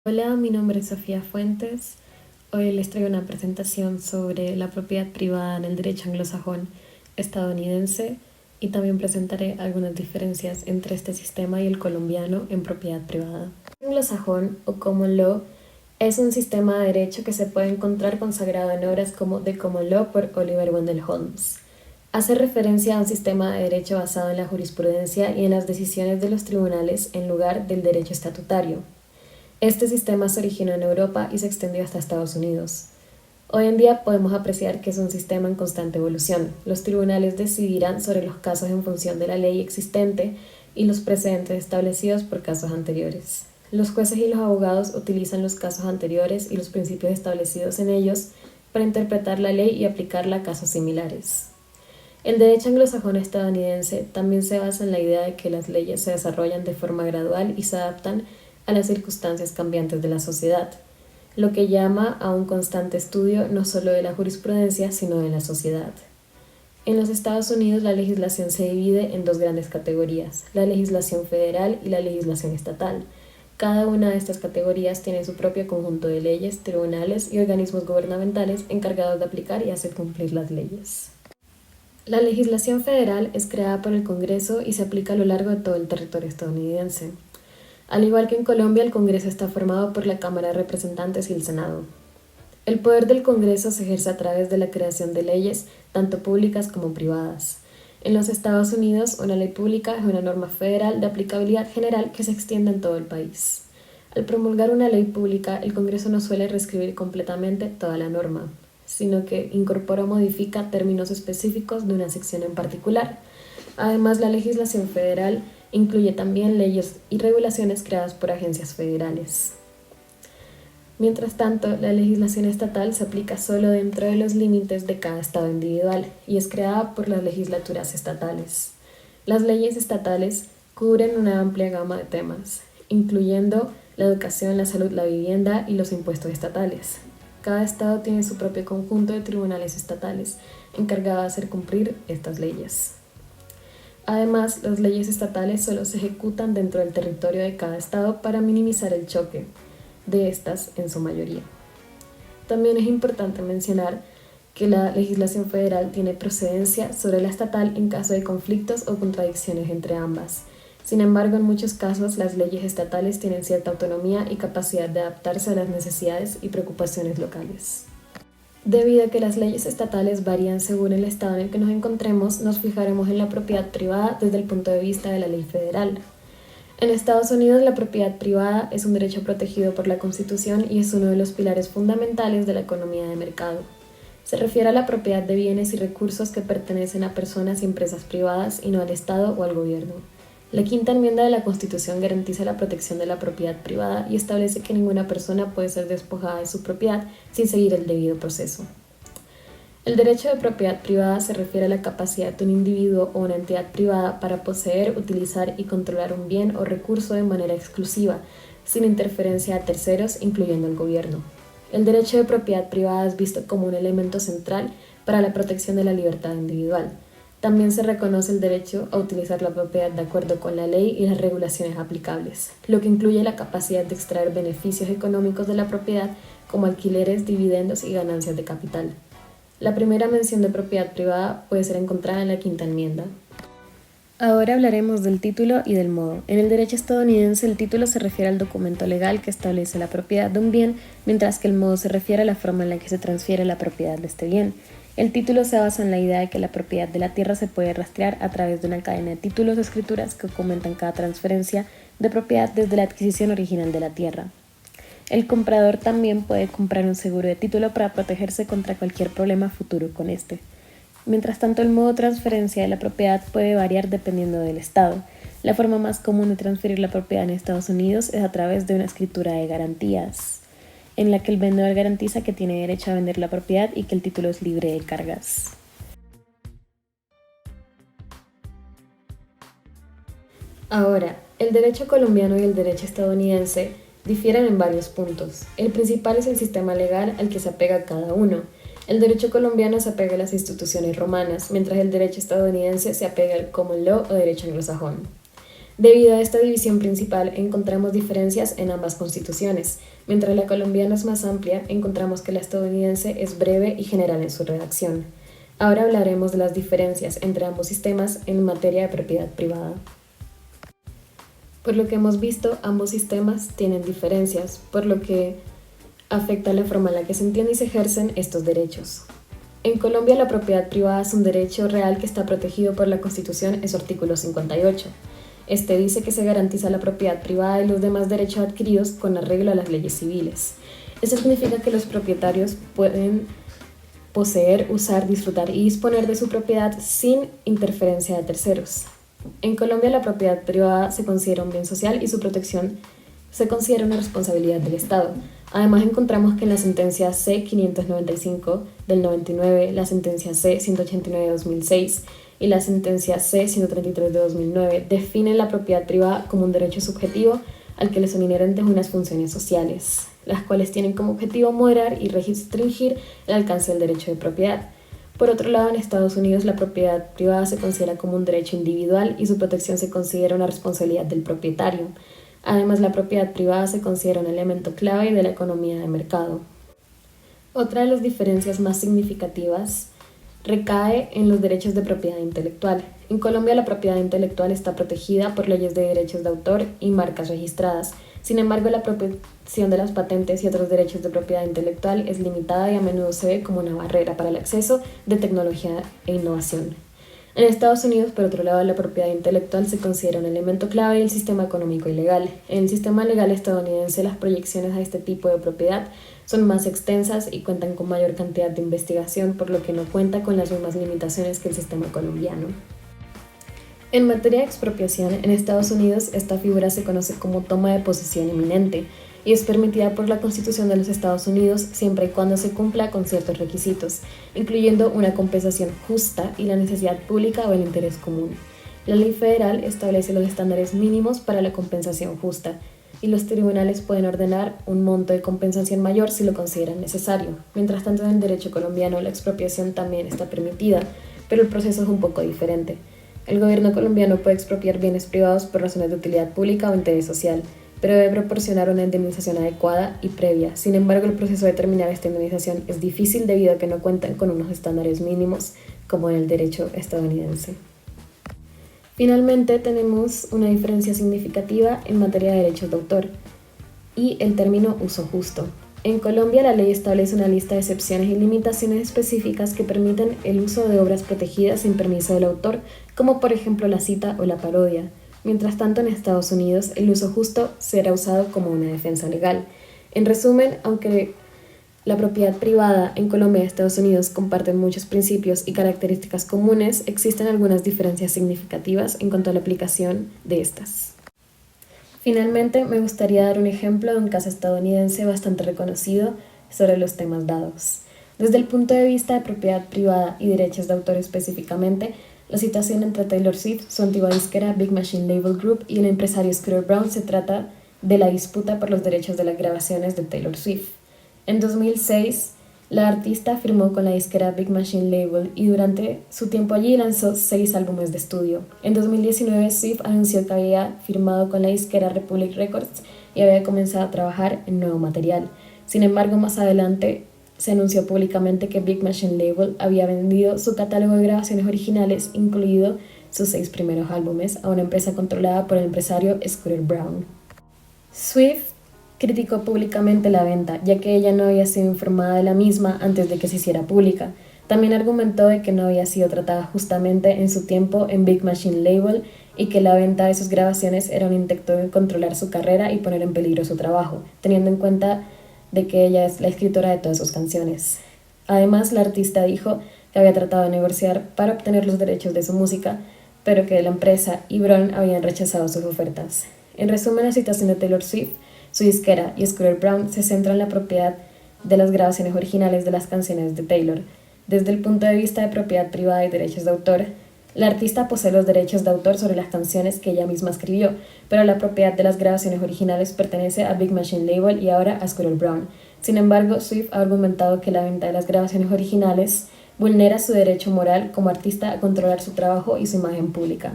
Hola, mi nombre es Sofía Fuentes. Hoy les traigo una presentación sobre la propiedad privada en el derecho anglosajón estadounidense y también presentaré algunas diferencias entre este sistema y el colombiano en propiedad privada. El anglosajón o common law es un sistema de derecho que se puede encontrar consagrado en obras como The Common Law por Oliver Wendell Holmes. Hace referencia a un sistema de derecho basado en la jurisprudencia y en las decisiones de los tribunales en lugar del derecho estatutario. Este sistema se originó en Europa y se extendió hasta Estados Unidos. Hoy en día podemos apreciar que es un sistema en constante evolución. Los tribunales decidirán sobre los casos en función de la ley existente y los precedentes establecidos por casos anteriores. Los jueces y los abogados utilizan los casos anteriores y los principios establecidos en ellos para interpretar la ley y aplicarla a casos similares. El derecho anglosajón estadounidense también se basa en la idea de que las leyes se desarrollan de forma gradual y se adaptan a las circunstancias cambiantes de la sociedad, lo que llama a un constante estudio no solo de la jurisprudencia, sino de la sociedad. En los Estados Unidos la legislación se divide en dos grandes categorías, la legislación federal y la legislación estatal. Cada una de estas categorías tiene su propio conjunto de leyes, tribunales y organismos gubernamentales encargados de aplicar y hacer cumplir las leyes. La legislación federal es creada por el Congreso y se aplica a lo largo de todo el territorio estadounidense. Al igual que en Colombia, el Congreso está formado por la Cámara de Representantes y el Senado. El poder del Congreso se ejerce a través de la creación de leyes, tanto públicas como privadas. En los Estados Unidos, una ley pública es una norma federal de aplicabilidad general que se extiende en todo el país. Al promulgar una ley pública, el Congreso no suele reescribir completamente toda la norma, sino que incorpora o modifica términos específicos de una sección en particular. Además, la legislación federal incluye también leyes y regulaciones creadas por agencias federales. Mientras tanto, la legislación estatal se aplica solo dentro de los límites de cada estado individual y es creada por las legislaturas estatales. Las leyes estatales cubren una amplia gama de temas, incluyendo la educación, la salud, la vivienda y los impuestos estatales. Cada estado tiene su propio conjunto de tribunales estatales encargados de hacer cumplir estas leyes. Además, las leyes estatales solo se ejecutan dentro del territorio de cada estado para minimizar el choque de estas en su mayoría. También es importante mencionar que la legislación federal tiene precedencia sobre la estatal en caso de conflictos o contradicciones entre ambas. Sin embargo, en muchos casos las leyes estatales tienen cierta autonomía y capacidad de adaptarse a las necesidades y preocupaciones locales. Debido a que las leyes estatales varían según el estado en el que nos encontremos, nos fijaremos en la propiedad privada desde el punto de vista de la ley federal. En Estados Unidos, la propiedad privada es un derecho protegido por la Constitución y es uno de los pilares fundamentales de la economía de mercado. Se refiere a la propiedad de bienes y recursos que pertenecen a personas y empresas privadas y no al Estado o al gobierno. La quinta enmienda de la Constitución garantiza la protección de la propiedad privada y establece que ninguna persona puede ser despojada de su propiedad sin seguir el debido proceso. El derecho de propiedad privada se refiere a la capacidad de un individuo o una entidad privada para poseer, utilizar y controlar un bien o recurso de manera exclusiva, sin interferencia a terceros, incluyendo el gobierno. El derecho de propiedad privada es visto como un elemento central para la protección de la libertad individual. También se reconoce el derecho a utilizar la propiedad de acuerdo con la ley y las regulaciones aplicables, lo que incluye la capacidad de extraer beneficios económicos de la propiedad como alquileres, dividendos y ganancias de capital. La primera mención de propiedad privada puede ser encontrada en la quinta enmienda. Ahora hablaremos del título y del modo. En el derecho estadounidense, el título se refiere al documento legal que establece la propiedad de un bien, mientras que el modo se refiere a la forma en la que se transfiere la propiedad de este bien. El título se basa en la idea de que la propiedad de la tierra se puede rastrear a través de una cadena de títulos o escrituras que documentan cada transferencia de propiedad desde la adquisición original de la tierra. El comprador también puede comprar un seguro de título para protegerse contra cualquier problema futuro con este. Mientras tanto, el modo de transferencia de la propiedad puede variar dependiendo del estado. La forma más común de transferir la propiedad en Estados Unidos es a través de una escritura de garantías, en la que el vendedor garantiza que tiene derecho a vender la propiedad y que el título es libre de cargas. Ahora, el derecho colombiano y el derecho estadounidense difieren en varios puntos. El principal es el sistema legal al que se apega cada uno. El derecho colombiano se apega a las instituciones romanas, mientras el derecho estadounidense se apega al common law o derecho anglosajón. Debido a esta división principal, encontramos diferencias en ambas constituciones. Mientras la colombiana es más amplia, encontramos que la estadounidense es breve y general en su redacción. Ahora hablaremos de las diferencias entre ambos sistemas en materia de propiedad privada. Por lo que hemos visto, ambos sistemas tienen diferencias, por lo que afecta la forma en la que se entienden y se ejercen estos derechos. En Colombia, la propiedad privada es un derecho real que está protegido por la Constitución en su artículo 58. Este dice que se garantiza la propiedad privada y los demás derechos adquiridos con arreglo a las leyes civiles. Esto significa que los propietarios pueden poseer, usar, disfrutar y disponer de su propiedad sin interferencia de terceros. En Colombia, la propiedad privada se considera un bien social y su protección se considera una responsabilidad del Estado. Además, encontramos que en la sentencia C-595 del 99, la sentencia C-189 de 2006 y la sentencia C-133 de 2009 definen la propiedad privada como un derecho subjetivo al que le son inherentes unas funciones sociales, las cuales tienen como objetivo moderar y restringir el alcance del derecho de propiedad. Por otro lado, en Estados Unidos la propiedad privada se considera como un derecho individual y su protección se considera una responsabilidad del propietario. Además, la propiedad privada se considera un elemento clave de la economía de mercado. Otra de las diferencias más significativas recae en los derechos de propiedad intelectual. En Colombia, la propiedad intelectual está protegida por leyes de derechos de autor y marcas registradas. Sin embargo, la protección de las patentes y otros derechos de propiedad intelectual es limitada y a menudo se ve como una barrera para el acceso de tecnología e innovación. En Estados Unidos, por otro lado, la propiedad intelectual se considera un elemento clave del sistema económico y legal. En el sistema legal estadounidense, las proyecciones a este tipo de propiedad son más extensas y cuentan con mayor cantidad de investigación, por lo que no cuenta con las mismas limitaciones que el sistema colombiano. En materia de expropiación, en Estados Unidos esta figura se conoce como toma de posesión eminente y es permitida por la Constitución de los Estados Unidos siempre y cuando se cumpla con ciertos requisitos, incluyendo una compensación justa y la necesidad pública o el interés común. La ley federal establece los estándares mínimos para la compensación justa y los tribunales pueden ordenar un monto de compensación mayor si lo consideran necesario. Mientras tanto, en el derecho colombiano la expropiación también está permitida, pero el proceso es un poco diferente. El gobierno colombiano puede expropiar bienes privados por razones de utilidad pública o interés social, pero debe proporcionar una indemnización adecuada y previa. Sin embargo, el proceso de determinar esta indemnización es difícil debido a que no cuentan con unos estándares mínimos como en el derecho estadounidense. Finalmente, tenemos una diferencia significativa en materia de derechos de autor y el término uso justo. En Colombia, la ley establece una lista de excepciones y limitaciones específicas que permiten el uso de obras protegidas sin permiso del autor, como por ejemplo la cita o la parodia. Mientras tanto, en Estados Unidos, el uso justo será usado como una defensa legal. En resumen, aunque la propiedad privada en Colombia y Estados Unidos comparten muchos principios y características comunes, existen algunas diferencias significativas en cuanto a la aplicación de estas. Finalmente, me gustaría dar un ejemplo de un caso estadounidense bastante reconocido sobre los temas dados. Desde el punto de vista de propiedad privada y derechos de autor específicamente, la situación entre Taylor Swift, su antigua disquera Big Machine Label Group y el empresario Scooter Braun se trata de la disputa por los derechos de las grabaciones de Taylor Swift. En 2006, la artista firmó con la disquera Big Machine Label y durante su tiempo allí lanzó 6 álbumes de estudio. En 2019, Swift anunció que había firmado con la disquera Republic Records y había comenzado a trabajar en nuevo material. Sin embargo, más adelante se anunció públicamente que Big Machine Label había vendido su catálogo de grabaciones originales, incluido sus 6 primeros álbumes, a una empresa controlada por el empresario Scooter Braun. Swift criticó públicamente la venta, ya que ella no había sido informada de la misma antes de que se hiciera pública. También argumentó de que no había sido tratada justamente en su tiempo en Big Machine Label y que la venta de sus grabaciones era un intento de controlar su carrera y poner en peligro su trabajo, teniendo en cuenta de que ella es la escritora de todas sus canciones. Además, la artista dijo que había tratado de negociar para obtener los derechos de su música, pero que la empresa y Braun habían rechazado sus ofertas. En resumen, la situación de Taylor Swift, su disquera y Scooter Braun se centra en la propiedad de las grabaciones originales de las canciones de Taylor. Desde el punto de vista de propiedad privada y derechos de autor, la artista posee los derechos de autor sobre las canciones que ella misma escribió, pero la propiedad de las grabaciones originales pertenece a Big Machine Label y ahora a Scooter Braun. Sin embargo, Swift ha argumentado que la venta de las grabaciones originales vulnera su derecho moral como artista a controlar su trabajo y su imagen pública.